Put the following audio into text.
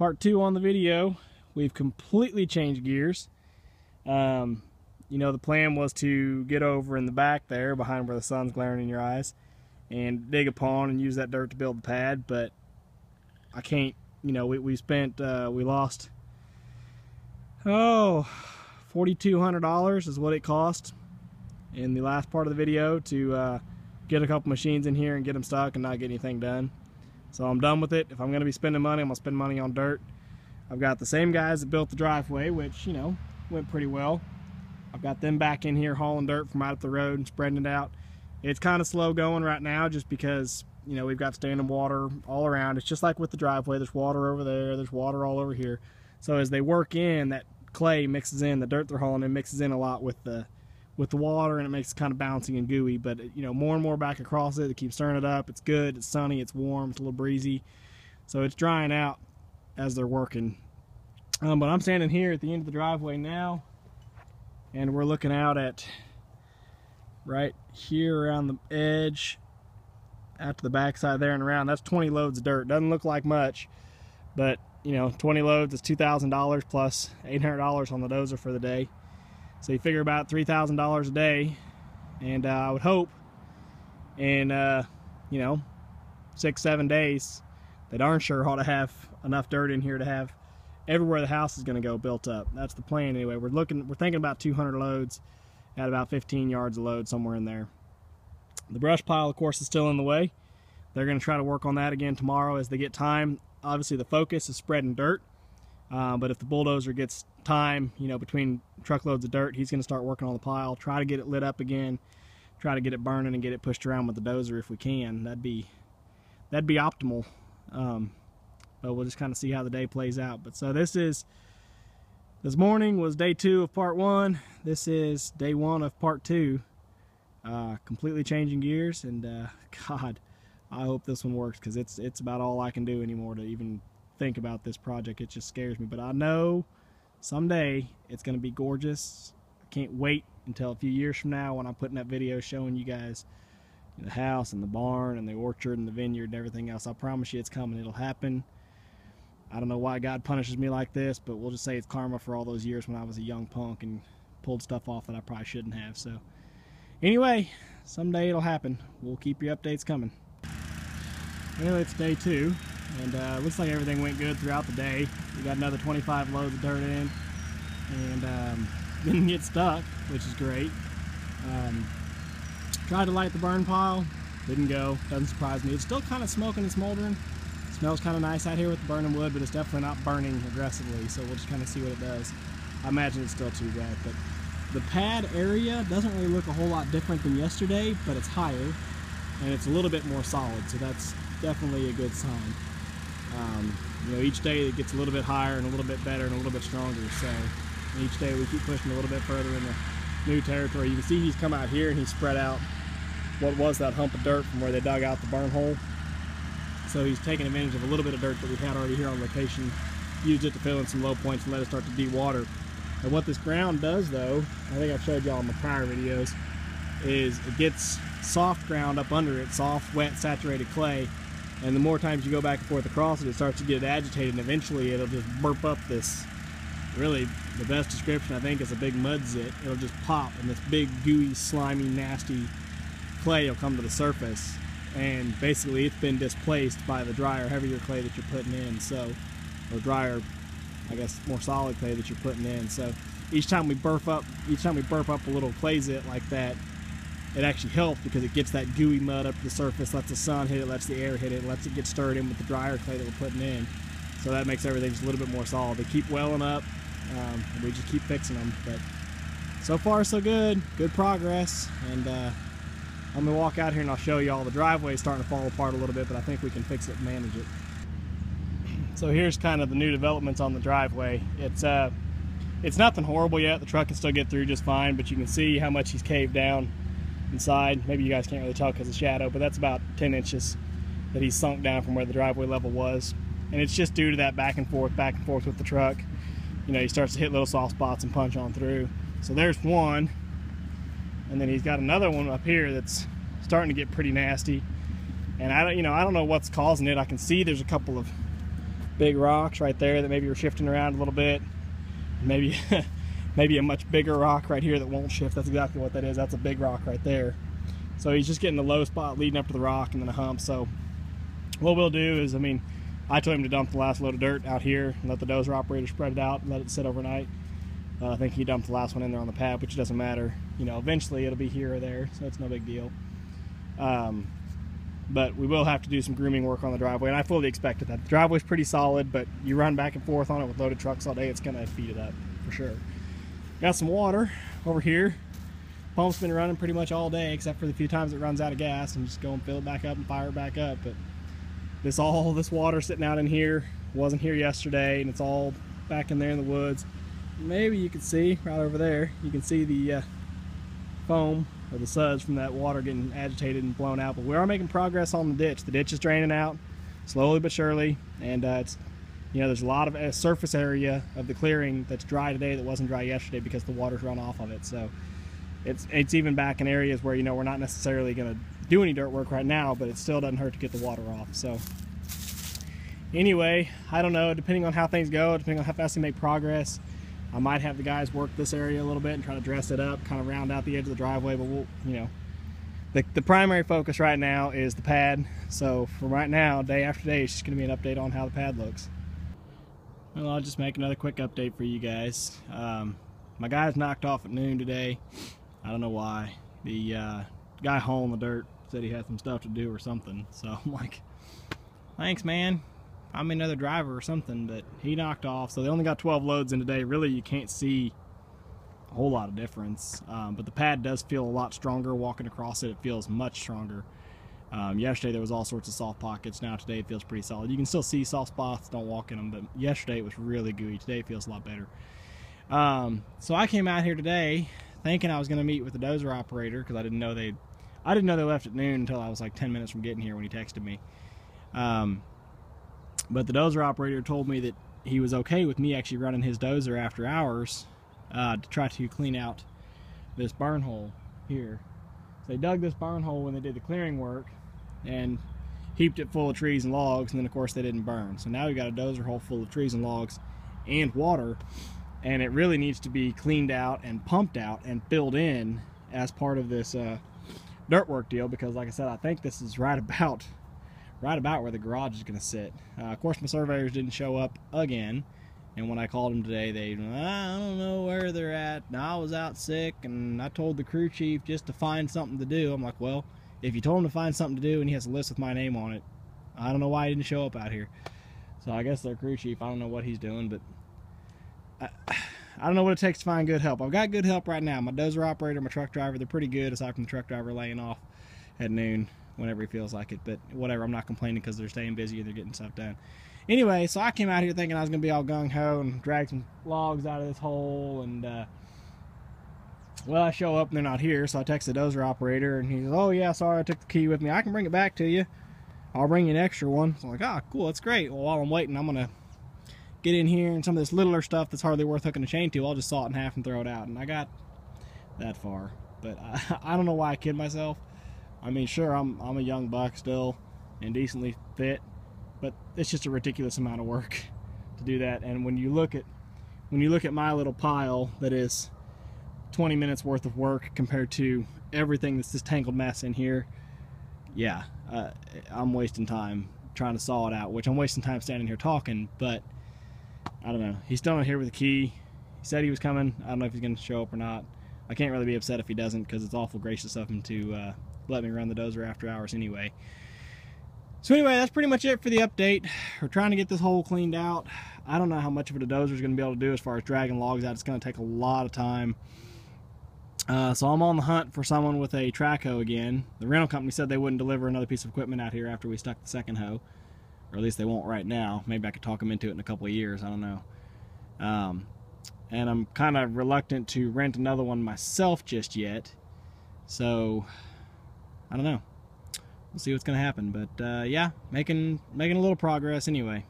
Part 2 on the video. We've completely changed gears. You know, the plan was to get over in the back there behind where the sun's glaring in your eyes and dig a pond and use that dirt to build the pad, but I can't. You know, we lost $4,200 is what it cost in the last part of the video to get a couple machines in here and get them stuck and not get anything done. So I'm done with it. If I'm going to be spending money, I'm going to spend money on dirt. I've got the same guys that built the driveway, which, you know, went pretty well. I've got them back in here hauling dirt from out up the road and spreading it out. It's kind of slow going right now just because, you know, we've got standing water all around. It's just like with the driveway. There's water over there. There's water all over here. So as they work in, that clay mixes in, the dirt they're hauling in mixes in a lot with the water, and it makes it kind of bouncy and gooey. But, you know, more and more back across it. It keeps stirring it up. It's good. It's sunny. It's warm. It's a little breezy. So it's drying out as they're working. But I'm standing here at the end of the driveway now, and we're looking out at right here around the edge, out to the backside there and around. That's 20 loads of dirt. Doesn't look like much, but you know, 20 loads is $2,000 plus $800 on the dozer for the day. So you figure about $3,000 a day, and I would hope in you know, 6-7 days they darn sure ought to have enough dirt in here to have everywhere the house is going to go built up. That's the plan anyway. We're thinking about 200 loads at about 15 yards a load, somewhere in there. The brush pile, of course, is still in the way. They're going to try to work on that again tomorrow as they get time. Obviously the focus is spreading dirt, but if the bulldozer gets time, you know, between truckloads of dirt, he's going to start working on the pile, try to get it lit up again, try to get it burning and get it pushed around with the dozer if we can. That'd be optimal. But we'll just kind of see how the day plays out. But so this morning was day 2 of part 1. This is day 1 of part 2. Completely changing gears, and God, I hope this one works, because it's about all I can do anymore to even think about this project. It just scares me. But I know someday it's going to be gorgeous. I can't wait until a few years from now when I'm putting that video showing you guys the house and the barn and the orchard and the vineyard and everything else. I promise you it's coming. It'll happen. I don't know why God punishes me like this, but we'll just say it's karma for all those years when I was a young punk and pulled stuff off that I probably shouldn't have. So anyway, someday it'll happen. We'll keep your updates coming. Well, it's day 2, and it looks like everything went good throughout the day. We got another 25 loads of dirt in, and didn't get stuck, which is great. Tried to light the burn pile, didn't go. Doesn't surprise me. It's still kind of smoking and smoldering. Smells kind of nice out here with the burning wood, but it's definitely not burning aggressively, so we'll just kind of see what it does. I imagine it's still too wet, but the pad area doesn't really look a whole lot different than yesterday, but it's higher and it's a little bit more solid, so that's definitely a good sign. You know, each day it gets a little bit higher and a little bit better and a little bit stronger, so each day we keep pushing a little bit further into new territory. You can see he's come out here and he's spread out what was that hump of dirt from where they dug out the burn hole. So he's taking advantage of a little bit of dirt that we had already here on location, used it to fill in some low points and let it start to de-water. And what this ground does, though, I think I've showed y'all in my prior videos, is it gets soft ground up under it, soft, wet, saturated clay, and the more times you go back and forth across it, it starts to get agitated, and eventually it'll just burp up this, really, the best description I think is a big mud zit. It'll just pop, and this big, gooey, slimy, nasty clay will come to the surface. And basically it's been displaced by the drier, heavier clay that you're putting in, so, or drier, I guess, more solid clay that you're putting in. So each time we burp up a little clay zit like that, it actually helps because it gets that gooey mud up to the surface, lets the sun hit it, lets the air hit it, lets it get stirred in with the drier clay that we're putting in. So that makes everything just a little bit more solid. They keep welling up, and we just keep fixing them. But so far so good, good progress. And I'm gonna walk out here and I'll show you all. The driveway is starting to fall apart a little bit, but I think we can fix it and manage it. So here's kind of the new developments on the driveway. It's nothing horrible yet. The truck can still get through just fine, but you can see how much he's caved down inside. Maybe you guys can't really tell because of shadow, but that's about 10 inches that he's sunk down from where the driveway level was. And it's just due to that back and forth with the truck. You know, he starts to hit little soft spots and punch on through. So there's one. And then he's got another one up here that's starting to get pretty nasty. And I don't know what's causing it. I can see there's a couple of big rocks right there that maybe are shifting around a little bit. Maybe maybe a much bigger rock right here that won't shift. That's exactly what that is. That's a big rock right there. So he's just getting the low spot leading up to the rock and then a hump. So what we'll do is, I mean, I told him to dump the last load of dirt out here and let the dozer operator spread it out and let it sit overnight. I think he dumped the last one in there on the pad, which doesn't matter. You know, eventually it'll be here or there, so it's no big deal. But we will have to do some grooming work on the driveway, and I fully expected that. The driveway's pretty solid, but you run back and forth on it with loaded trucks all day, it's going to feed it up, for sure. Got some water over here. Pump's been running pretty much all day, except for the few times it runs out of gas, and just go and fill it back up and fire it back up. But all this water sitting out in here wasn't here yesterday, and it's all back in there in the woods. Maybe you can see right over there, you can see the foam or the suds from that water getting agitated and blown out. But we are making progress on the ditch. The ditch is draining out slowly but surely, and it's, you know, there's a lot of surface area of the clearing that's dry today that wasn't dry yesterday because the water's run off of it. So it's even back in areas where, you know, we're not necessarily going to do any dirt work right now, but it still doesn't hurt to get the water off. So anyway, I don't know, depending on how things go, depending on how fast we make progress, I might have the guys work this area a little bit and try to dress it up, kind of round out the edge of the driveway. But we'll, you know, the primary focus right now is the pad. So for right now, day after day, it's just going to be an update on how the pad looks. Well, I'll just make another quick update for you guys. My guys knocked off at noon today. I don't know why. The guy hauling the dirt said he had some stuff to do or something. So I'm like, thanks, man. I'm another driver or something, but he knocked off. So they only got 12 loads in today. Really, you can't see a whole lot of difference. But the pad does feel a lot stronger walking across it. It feels much stronger. Yesterday there was all sorts of soft pockets. Now today it feels pretty solid. You can still see soft spots, don't walk in them, but yesterday it was really gooey. Today it feels a lot better. So I came out here today thinking I was going to meet with the dozer operator, because I didn't know they left at noon until I was like 10 minutes from getting here when he texted me. But the dozer operator told me that he was okay with me actually running his dozer after hours to try to clean out this burn hole here. So they dug this burn hole when they did the clearing work and heaped it full of trees and logs, and then of course they didn't burn. So now we've got a dozer hole full of trees and logs and water, and it really needs to be cleaned out and pumped out and filled in as part of this dirt work deal, because like I said, I think this is right about where the garage is going to sit. Of course, my surveyors didn't show up again, and when I called them today, I don't know where they're at. Now, I was out sick, and I told the crew chief just to find something to do. I'm like, well, if you told him to find something to do and he has a list with my name on it, I don't know why he didn't show up out here. So I guess their crew chief, I don't know what he's doing, but I don't know what it takes to find good help. I've got good help right now. My dozer operator, my truck driver, they're pretty good, aside from the truck driver laying off at noon whenever he feels like it. But whatever, I'm not complaining because they're staying busy and they're getting stuff done. Anyway, so I came out here thinking I was going to be all gung-ho and drag some logs out of this hole, and well, I show up and they're not here, so I text the dozer operator, and he goes, oh yeah, sorry, I took the key with me. I can bring it back to you. I'll bring you an extra one. So I'm like, ah, cool, that's great. Well, while I'm waiting, I'm going to get in here, and some of this littler stuff that's hardly worth hooking a chain to, I'll just saw it in half and throw it out. And I got that far. But I don't know why I kid myself. I mean, sure, I'm a young buck still and decently fit, but it's just a ridiculous amount of work to do that. And when you look at my little pile that is 20 minutes worth of work compared to everything that's this tangled mess in here, yeah, I'm wasting time trying to saw it out, which I'm wasting time standing here talking. But I don't know, he's still not here with the key. He said he was coming. I don't know if he's going to show up or not. I can't really be upset if he doesn't, because it's awful gracious of him to let me run the dozer after hours anyway. So anyway, that's pretty much it for the update. We're trying to get this hole cleaned out. I don't know how much of it a dozer is going to be able to do as far as dragging logs out. It's going to take a lot of time. So I'm on the hunt for someone with a track hoe again. The rental company said they wouldn't deliver another piece of equipment out here after we stuck the second hoe. Or at least they won't right now. Maybe I could talk them into it in a couple of years. I don't know. And I'm kind of reluctant to rent another one myself just yet. So, I don't know. We'll see what's going to happen. But, yeah, making a little progress anyway.